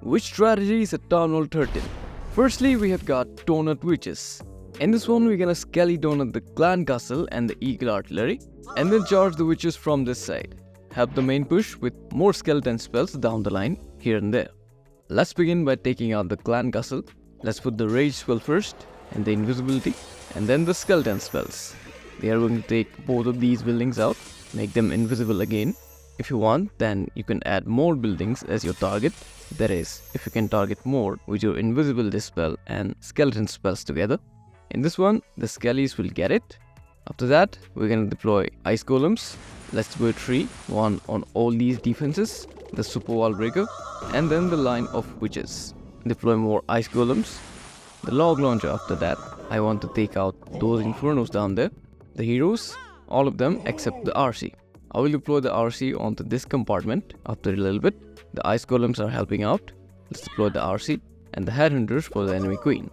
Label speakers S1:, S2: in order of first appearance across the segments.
S1: which strategy is at Town Hall 13? Firstly, we have got Donut Witches. In this one, we're gonna Skelly Donut the Clan Castle and the Eagle Artillery, and then charge the witches from this side. Help the main push with more skeleton spells down the line, here and there. Let's begin by taking out the Clan Castle. Let's put the Rage spell first, and the Invisibility, and then the skeleton spells. They are going to take both of these buildings out, make them invisible again. If you want, then you can add more buildings as your target. That is, if you can target more with your invisible dispel and skeleton spells together. In this one, the skellies will get it. After that, we're going to deploy ice golems. Let's deploy 3, one on all these defenses, the super wall breaker, and then the line of witches. Deploy more ice golems. The log launcher after that. I want to take out those infernos down there. The heroes, all of them except the RC. I will deploy the RC onto this compartment after a little bit. The ice golems are helping out. Let's deploy the RC and the headhunters for the enemy queen.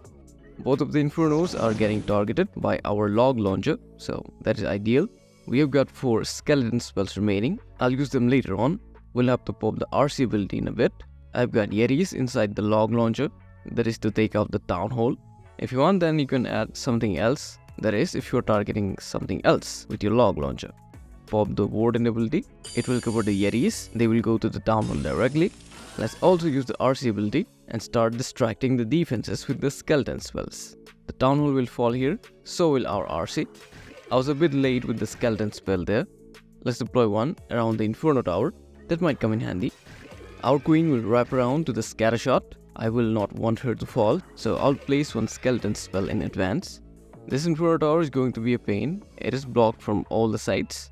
S1: Both of the infernos are getting targeted by our log launcher, so that is ideal. We have got 4 skeleton spells remaining. I'll use them later on. We'll have to pop the RC ability in a bit. I've got yetis inside the log launcher, that is to take out the town hall. If you want, then you can add something else, that is if you're targeting something else with your log launcher. Pop the warden ability, it will cover the yetis, they will go to the town hall directly. Let's also use the RC ability and start distracting the defenses with the skeleton spells. The town hall will fall here, so will our RC. I was a bit late with the skeleton spell there. Let's deploy one around the Inferno Tower, that might come in handy. Our queen will wrap around to the scatter shot. I will not want her to fall, so I'll place one skeleton spell in advance. This Inferno Tower is going to be a pain, it is blocked from all the sides.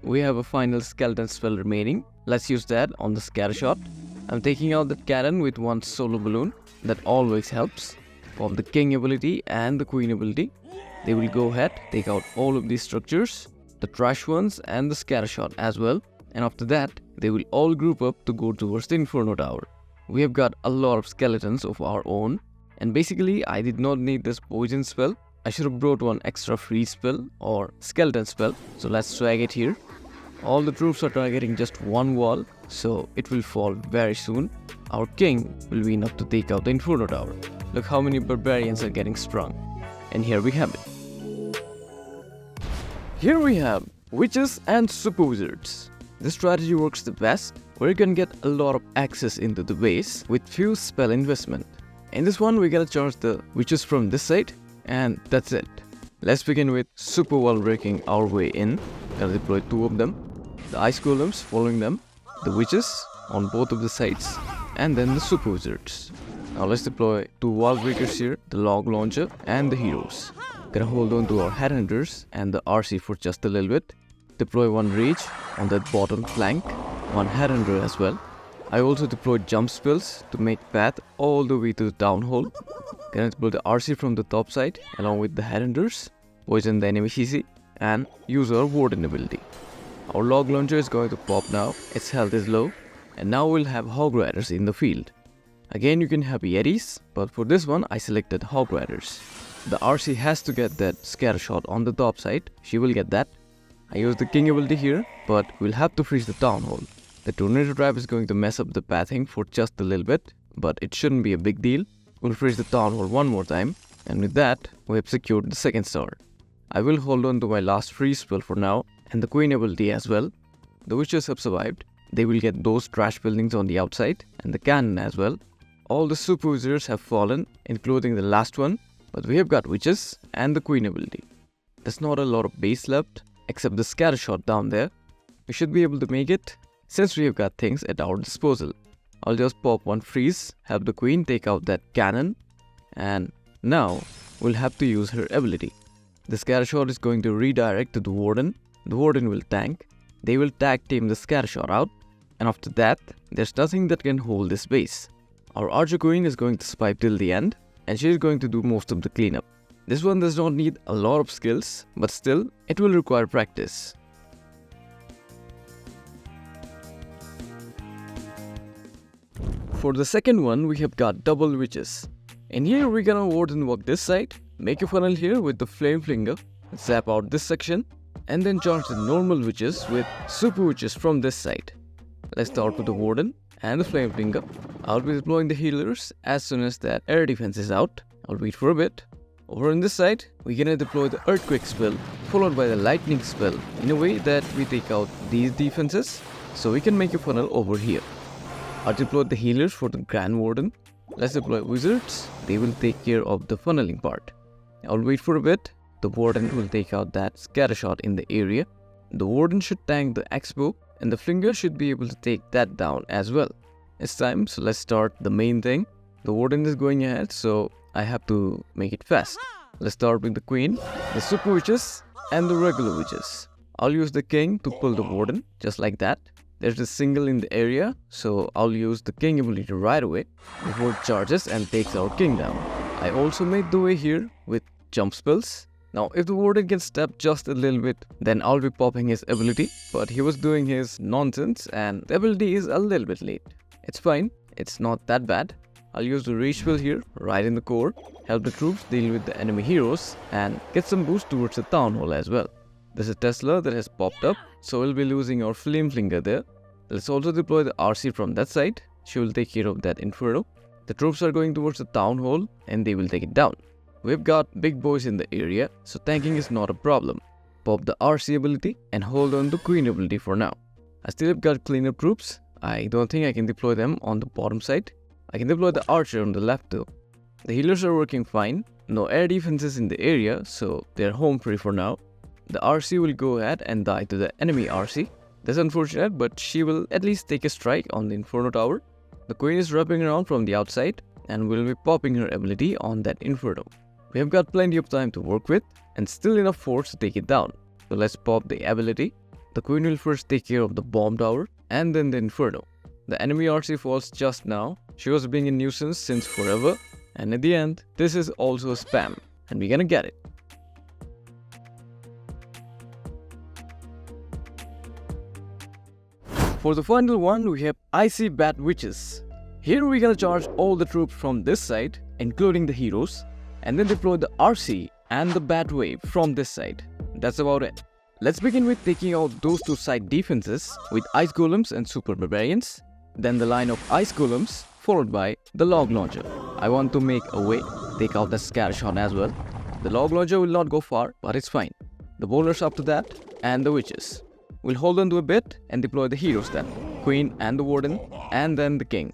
S1: We have a final skeleton spell remaining. Let's use that on the scatter shot. I'm taking out that cannon with one solo balloon. That always helps. Pop the king ability and the queen ability. They will go ahead, take out all of these structures, the trash ones and the scatter shot as well. And after that, they will all group up to go towards the Inferno Tower. We have got a lot of skeletons of our own. And basically, I did not need this poison spell. I should have brought one extra freeze spell or skeleton spell. So let's swag it here. All the troops are targeting just one wall, so it will fall very soon. Our king will be enough to take out the Inferno Tower. Look how many barbarians are getting sprung. And here we have it. Here we have witches and super wizards. This strategy works the best, where you can get a lot of access into the base with few spell investment. In this one, we gotta charge the witches from this side, and that's it. Let's begin with super wall breaking our way in. Gonna deploy 2 of them. The ice golems following them, the witches on both of the sides, and then the super wizards. Now let's deploy 2 wall breakers here, the log launcher and the heroes. Gonna hold on to our headhunters and the RC for just a little bit. Deploy 1 rage on that bottom flank, 1 headhunter as well. I also deployed jump spells to make path all the way to the town hall. Gonna deploy the RC from the top side along with the headhunters, poison the enemy CC, and use our warden ability. Our log launcher is going to pop now, its health is low, and now we'll have hog riders in the field. Again, you can have yetis, but for this one I selected hog riders. The RC has to get that scatter shot on the top side, she will get that. I use the king ability here, but we'll have to freeze the town hall. The tornado trap is going to mess up the pathing for just a little bit, but it shouldn't be a big deal. We'll freeze the town hall one more time, and with that, we have secured the second star. I will hold on to my last freeze spell for now, and the queen ability as well. The witches have survived. They will get those trash buildings on the outside, and the cannon as well. All the super wizards have fallen, including the last one, but we have got witches and the queen ability. There's not a lot of base left, except the scatter shot down there. We should be able to make it, since we have got things at our disposal. I'll just pop 1 freeze, have the queen take out that cannon, and now we'll have to use her ability. The scatter shot is going to redirect to the warden. The warden will tank. They will tag team the scatter shot out, and after that, there's nothing that can hold this base. Our archer queen is going to spike till the end, and she is going to do most of the cleanup. This one does not need a lot of skills, but still, it will require practice. For the second one, we have got double witches. In here, we're gonna warden walk this side, make a funnel here with the flame flinger, zap out this section, and then charge the normal witches with super witches from this side. Let's start with the warden. and the flame finger. I'll be deploying the healers as soon as that air defense is out. I'll wait for a bit. Over on this side, we're gonna deploy the earthquake spell followed by the lightning spell in a way that we take out these defenses so we can make a funnel over here. I'll deploy the healers for the Grand Warden. Let's deploy wizards. They will take care of the funneling part. I'll wait for a bit. The Warden will take out that scattershot in the area. The Warden should tank the Expo and the Flinger should be able to take that down as well. It's time, so let's start the main thing. The Warden is going ahead, so I have to make it fast. Let's start with the Queen, the Super Witches and the regular Witches. I'll use the King to pull the Warden, just like that. There's a single in the area, so I'll use the King ability right away before it charges and takes our King down. I also made the way here with jump spells. Now if the Warden can step just a little bit, then I'll be popping his ability, but he was doing his nonsense and the ability is a little bit late. It's fine, it's not that bad. I'll use the reach spell here, right in the core, help the troops deal with the enemy heroes and get some boost towards the town hall as well. There's a Tesla that has popped up, so we'll be losing our flame flinger there. Let's also deploy the RC from that side. She will take care of that inferno. The troops are going towards the town hall and they will take it down. We've got big boys in the area, so tanking is not a problem. Pop the RC ability and hold on to Queen ability for now. I still have got cleanup troops. I don't think I can deploy them on the bottom side. I can deploy the archer on the left though. The healers are working fine. No air defenses in the area, so they're home free for now. The RC will go ahead and die to the enemy RC. That's unfortunate, but she will at least take a strike on the Inferno Tower. The Queen is wrapping around from the outside and will be popping her ability on that Inferno. We have got plenty of time to work with and still enough force to take it down. So let's pop the ability. The Queen will first take care of the bomb tower and then the Inferno. The enemy RC falls just now. She was being a nuisance since forever, and at the end, this is also a spam, and we're gonna get it. For the final one, we have Icy Witches. Here we're gonna charge all the troops from this side, including the heroes, and then deploy the RC and the Bat Wave from this side. That's about it. Let's begin with taking out those two side defenses with Ice Golems and Super Barbarians, then the line of Ice Golems followed by the Log Launcher. I want to make a way, take out the Scattershot as well. The Log Launcher will not go far, but it's fine. The Bowlers up to that, and the Witches. We'll hold on to a bit and deploy the heroes then, Queen and the Warden, and then the King.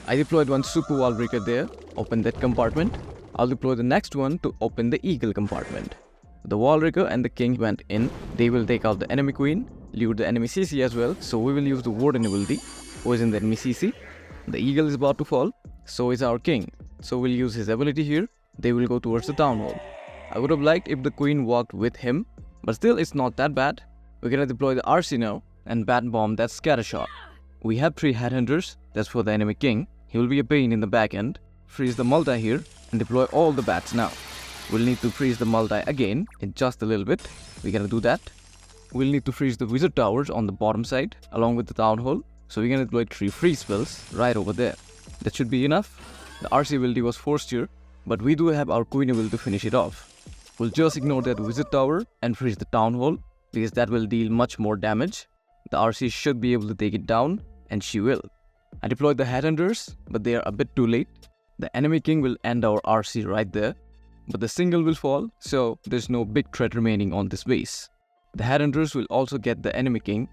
S1: I deployed one Super Wall Breaker there, open that compartment. I'll deploy the next one to open the Eagle compartment. The Wall Breaker and the King went in. They will take out the enemy Queen, loot the enemy CC as well, so we will use the Warden ability, who is in the enemy CC. The Eagle is about to fall, so is our King, so we'll use his ability here. They will go towards the Town Hall. I would have liked if the Queen walked with him, but still it's not that bad. We're gonna deploy the RC now and bat bomb that Scattershot. We have 3 headhunters, that's for the enemy King. He will be a pain in the back end. Freeze the multi here and deploy all the bats now. We'll need to freeze the multi again in just a little bit. We're gonna do that. We'll need to freeze the wizard towers on the bottom side along with the town hall. So we're gonna deploy 3 freeze spells right over there. That should be enough. The RC ability was forced here, but we do have our Queen ability to finish it off. We'll just ignore that wizard tower and freeze the town hall because that will deal much more damage. The RC should be able to take it down, and she will. I deployed the headhunters, but they are a bit too late. The enemy King will end our RC right there, but the single will fall, so there's no big threat remaining on this base. The headhunters will also get the enemy King.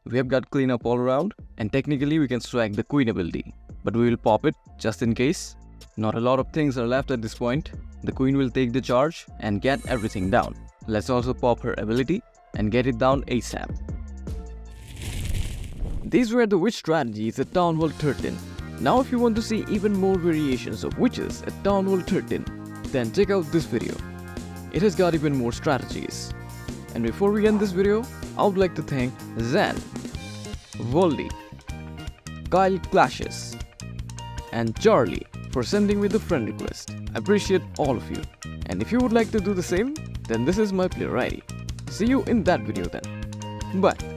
S1: We have got cleanup all around, and technically we can swag the Queen ability, but we will pop it just in case. Not a lot of things are left at this point. The Queen will take the charge and get everything down. Let's also pop her ability and get it down ASAP. These were the witch strategies at Town Hall 13. Now if you want to see even more variations of witches at Town Hall 13, then check out this video. It has got even more strategies. And before we end this video, I would like to thank Zan, Voldy, Kyle Clashes, and Charlie for sending me the friend request. I appreciate all of you. And if you would like to do the same, then this is my player ID. See you in that video then. Bye.